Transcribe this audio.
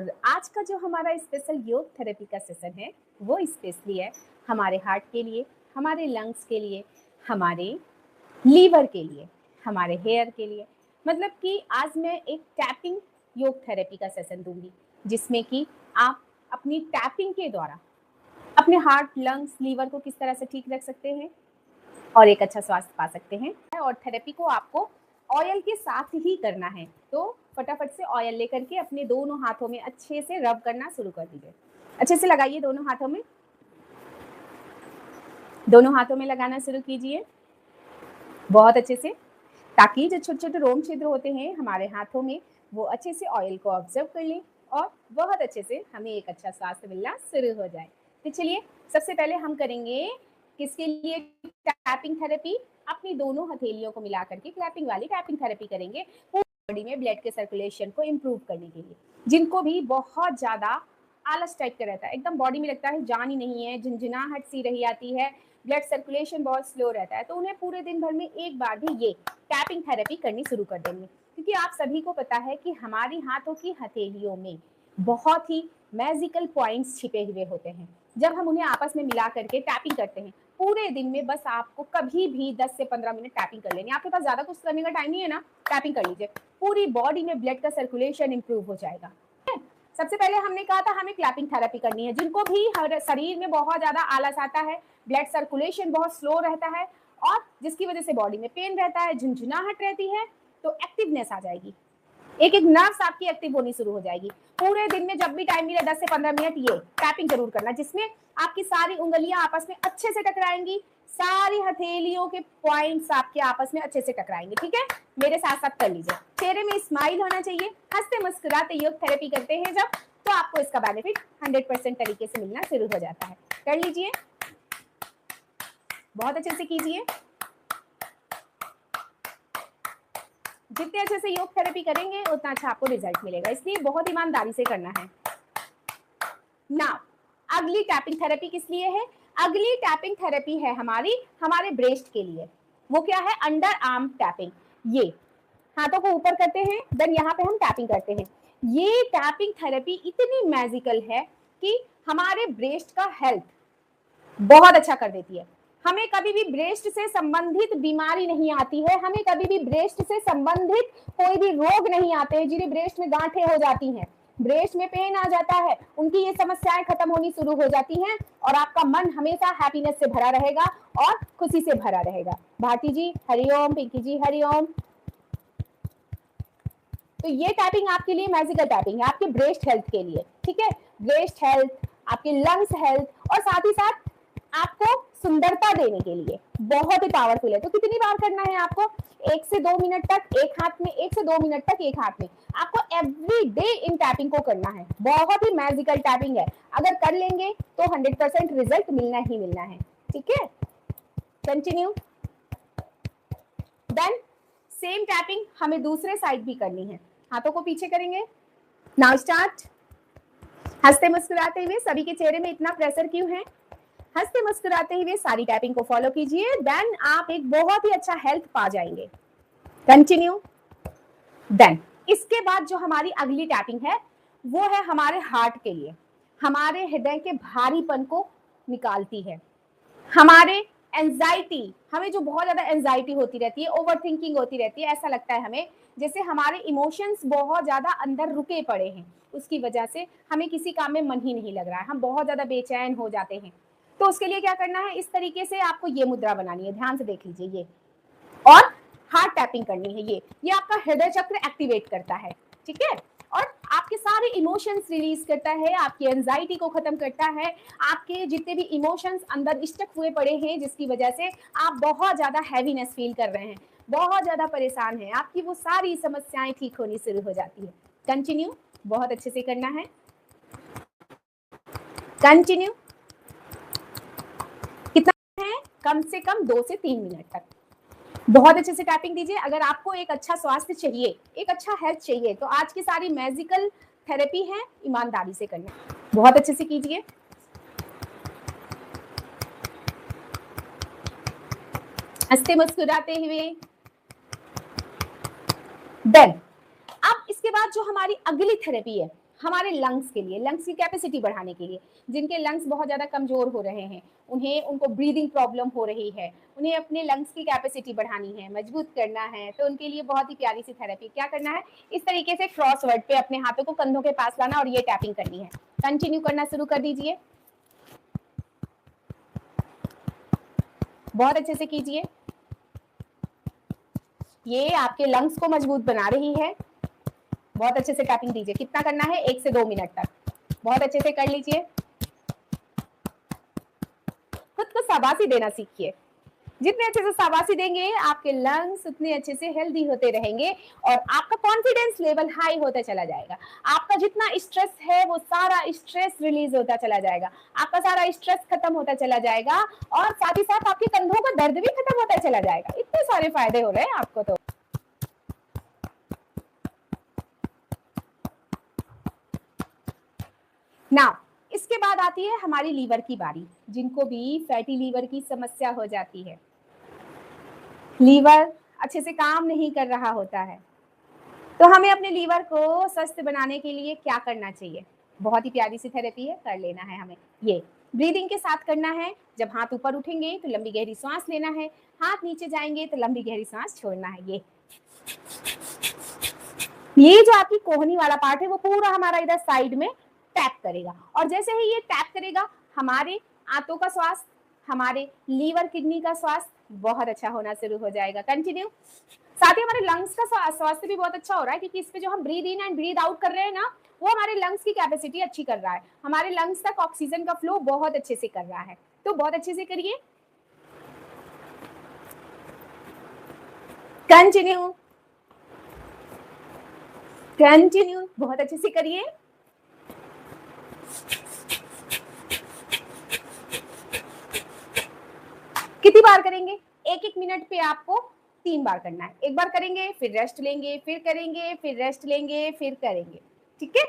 और आज का जो हमारा स्पेशल योग थेरेपी का सेशन है वो स्पेशली है हमारे हार्ट के लिए, हमारे लंग्स के लिए, हमारे लीवर के लिए, हमारे हेयर के लिए। मतलब कि आज मैं एक टैपिंग योग थेरेपी का सेशन दूंगी जिसमें कि आप अपनी टैपिंग के द्वारा अपने हार्ट, लंग्स, लीवर को किस तरह से ठीक रख सकते हैं और एक अच्छा स्वास्थ्य पा सकते हैं। और थेरेपी को आपको ऑयल के साथ ही करना है, तो फटाफट से ऑयल लेकर के अपने दोनों हाथों में अच्छे से रब करना शुरू कर दीजिए। अच्छे से लगाइए दोनों हाथों में, दोनों हाथों में लगाना शुरू कीजिए बहुत अच्छे से, ताकि जो छोटे छोटे रोम छिद्र होते हैं हमारे हाथों में वो अच्छे से ऑयल को ऑब्जर्व कर लें और बहुत अच्छे से हमें एक अच्छा स्वास्थ्य मिलना शुरू हो जाए। तो चलिए सबसे पहले हम करेंगे किसके लिए टैपिंग थेरेपी, अपनी दोनों हथेलियों को मिला करके क्लैपिंग वाली टैपिंग थेरेपी करेंगे पूरी बॉडी में ब्लड के सर्कुलेशन को इम्प्रूव करने के लिए। जिनको भी बहुत ज्यादा आलस टाइप का रहता है, एकदम बॉडी में लगता है जान ही नहीं है, झिनझिनाहट सी रही आती है, ब्लड सर्कुलेशन बहुत स्लो रहता है, तो उन्हें पूरे दिन भर में एक बार भी ये टैपिंग थेरेपी करनी शुरू कर देंगे। क्योंकि आप सभी को पता है कि हमारी हाथों की हथेलियों में बहुत ही मैजिकल पॉइंट्स छिपे हुए होते हैं। जब हम उन्हें आपस में मिला करके टैपिंग करते हैं पूरे दिन में, बस आपको कभी भी 10 से 15 मिनट टैपिंग कर लेनी, आपके पास ज्यादा कुछ करने का टाइम नहीं है ना, टैपिंग कर लीजिए, पूरी बॉडी में ब्लड का सर्कुलेशन इंप्रूव हो जाएगा। सबसे पहले हमने कहा था हमें क्लैपिंग थेरेपी करनी है। जिनको भी शरीर में बहुत ज्यादा आलस आता है, ब्लड सर्कुलेशन बहुत स्लो रहता है और जिसकी वजह से बॉडी में पेन रहता है, झुंझुनाहट रहती है, तो एक्टिवनेस आ जाएगी, एक एक नर्व्स आपकी एक्टिव होनी शुरू हो जाएगी। पूरे दिन में जब भी टाइम मिले 10 से 15 मिनट ये टैपिंग जरूर करना, जिसमें आपकी सारी उंगलियां आपस में अच्छे से टकराएंगी, सारी हथेलियों के पॉइंट्स आपके आपस में अच्छे से टकराएंगे। ठीक है, मेरे साथ साथ कर लीजिए। चेहरे में स्माइल होना चाहिए, हंसते मुस्कुराते योग थेरेपी करते हैं जब, तो आपको इसका बेनिफिट 100% तरीके से मिलना शुरू हो जाता है। कर लीजिए, बहुत अच्छे से कीजिए। जितने अच्छे से योग थेरेपी करेंगे उतना अच्छा आपको रिजल्ट मिलेगा, इसलिए बहुत ईमानदारी से करना है। नाउ अगली टैपिंग थेरेपी किस लिए है? अगली टैपिंग थेरेपी है हमारे ब्रेस्ट के लिए। वो क्या है? Under arm tapping. ये हाथों को ऊपर करते हैं, देन यहाँ पे हम टैपिंग करते हैं। ये टैपिंग थेरेपी इतनी मैजिकल है कि हमारे ब्रेस्ट का हेल्थ बहुत अच्छा कर देती है। हमें कभी भी ब्रेस्ट से संबंधित बीमारी नहीं आती है, हमें कभी भी ब्रेस्ट से संबंधित कोई भी रोग नहीं आते हैं। जिन्हें ब्रेस्ट में गांठें हो जाती हैं, ब्रेस्ट में पेन आ जाता है, उनकी ये समस्याएं खत्म होनी शुरू हो जाती हैं और आपका मन हमेशा हैप्पीनेस से भरा रहेगा और खुशी से भरा रहेगा। भारती जी हरिओम, पिंकी जी हरिओम। तो ये टैपिंग आपके लिए मैजिकल टैपिंग है, आपके ब्रेस्ट हेल्थ के लिए। ठीक है, ब्रेस्ट हेल्थ, आपके लंग्स हेल्थ और साथ ही साथ आपको सुंदरता देने के लिए बहुत ही पावरफुल है। तो कितनी बार करना है आपको? 1 से 2 मिनट तक एक हाथ में, 1 से 2 मिनट तक एक हाथ में। आपको एवरी डे इन टैपिंग को करना है। बहुत ही मैजिकल टैपिंग है, अगर कर लेंगे तो 100% रिजल्ट मिलना ही मिलना है। ठीक है, कंटिन्यू। देन सेम टैपिंग हमें दूसरे साइड भी करनी है। हाथों को पीछे करेंगे। Now start. हंसते मुस्कुराते हुए, सभी के चेहरे में इतना प्रेशर क्यों है? हंसते मुस्कुराते हुए सारी टैपिंग को फॉलो कीजिए, देन आप एक बहुत ही अच्छा हेल्थ पा जाएंगे। कंटिन्यू। देन इसके बाद जो हमारी अगली टैपिंग है वो है हमारे हार्ट के लिए, हमारे हृदय के भारीपन को निकालती है। हमारे एंजाइटी, हमें जो बहुत ज्यादा एंजाइटी होती रहती है, ओवर थिंकिंग होती रहती है, ऐसा लगता है हमें जैसे हमारे इमोशंस बहुत ज्यादा अंदर रुके पड़े हैं, उसकी वजह से हमें किसी काम में मन ही नहीं लग रहा है, हम बहुत ज्यादा बेचैन हो जाते हैं। तो उसके लिए क्या करना है? इस तरीके से आपको ये मुद्रा बनानी है, ध्यान से देख लीजिए ये, और हार्ट टैपिंग करनी है। ये आपका हृदय चक्र एक्टिवेट करता है। ठीक है, और आपके सारे इमोशंस रिलीज करता है, आपकी एंजाइटी को खत्म करता है, आपके जितने भी इमोशंस अंदर स्टक हुए पड़े हैं जिसकी वजह से आप बहुत ज्यादा हैवीनेस फील कर रहे हैं, बहुत ज्यादा परेशान हैं, आपकी वो सारी समस्याएं ठीक होनी शुरू हो जाती है। कंटिन्यू, बहुत अच्छे से करना है। कंटिन्यू। कितना है? कम से कम 2 से 3 मिनट तक बहुत अच्छे से टैपिंग दीजिए। अगर आपको एक अच्छा स्वास्थ्य चाहिए, एक अच्छा हेल्थ चाहिए, तो आज की सारी मैजिकल थेरेपी है, ईमानदारी से करना। बहुत अच्छे से कीजिए। हंसते मुस्कुराते हुए। देन अब इसके बाद जो हमारी अगली थेरेपी है, हमारे लंग्स के लिए, लंग्स की कैपेसिटी बढ़ाने के लिए। जिनके लंग्स बहुत ज़्यादा कमज़ोर हो रहे हैं, उनको ब्रीदिंग प्रॉब्लम हो रही है, उन्हें अपने लंग्स की कैपेसिटी बढ़ानी है, मजबूत करना है, तो उनके लिए बहुत ही प्यारी सी थेरेपी। क्या करना है, इस तरीके से क्रॉसवर्ड पे अपने हाथों को कंधों के पास लाना और ये टैपिंग करनी है। कंटिन्यू करना शुरू कर दीजिए, बहुत अच्छे से कीजिए। ये आपके लंग्स को मजबूत बना रही है। बहुत अच्छे से टैपिंग दीजिए। कितना करना है, 1 से 2 मिनट तक। बहुत अच्छे से कर लीजिए। खुद को शाबाशी देना सीखिए। जितने अच्छे से शाबाशी देंगे, आपके लंग्स उतने अच्छे से हेल्दी होते रहेंगे और आपका कॉन्फिडेंस लेवल हाई होता चला जाएगा। आपका जितना स्ट्रेस है, वो सारा स्ट्रेस रिलीज होता चला जाएगा। आपका सारा स्ट्रेस खत्म होता चला जाएगा और साथ ही साथ आपके कंधों का दर्द भी खत्म होता चला जाएगा। इतने सारे फायदे हो रहे हैं आपको तो। नाउ इसके बाद आती है हमारी लीवर की बारी। जिनको भी फैटी लीवर की समस्या हो जाती है, लीवर अच्छे से काम नहीं कर रहा होता है, तो हमें अपने लीवर को स्वस्थ बनाने के लिए क्या करना चाहिए? बहुत ही प्यारी सी थेरेपी है, कर लेना है हमें। ये ब्रीदिंग के साथ करना है। जब हाथ ऊपर उठेंगे तो लंबी गहरी सांस लेना है, हाथ नीचे जाएंगे तो लंबी गहरी सांस छोड़ना है। ये जो आपकी कोहनी वाला पार्ट है, वो पूरा हमारा इधर साइड में टैप करेगा और जैसे ही ये टैप करेगा, हमारे आंतों का स्वास्थ्य, हमारे लीवर किडनी का स्वास्थ्य बहुत अच्छा होना शुरू हो जाएगा। कंटिन्यू। साथ ही हमारे लंग्स का स्वास्थ्य भी बहुत अच्छा हो रहा है, क्योंकि इस पे जो हम breathe in and breathe out कर रहे हैं ना, वो हमारे लंग्स की कैपेसिटी अच्छी कर रहा है। हमारे लंग्स तक ऑक्सीजन का फ्लो बहुत अच्छे से कर रहा है। तो बहुत अच्छे से करिए। कंटिन्यू कंटिन्यू, बहुत अच्छे से करिए। कितनी बार करेंगे? 1-1 मिनट पे आपको 3 बार करना है। एक बार करेंगे, फिर रेस्ट लेंगे, फिर करेंगे, फिर रेस्ट लेंगे, फिर करेंगे। ठीक है?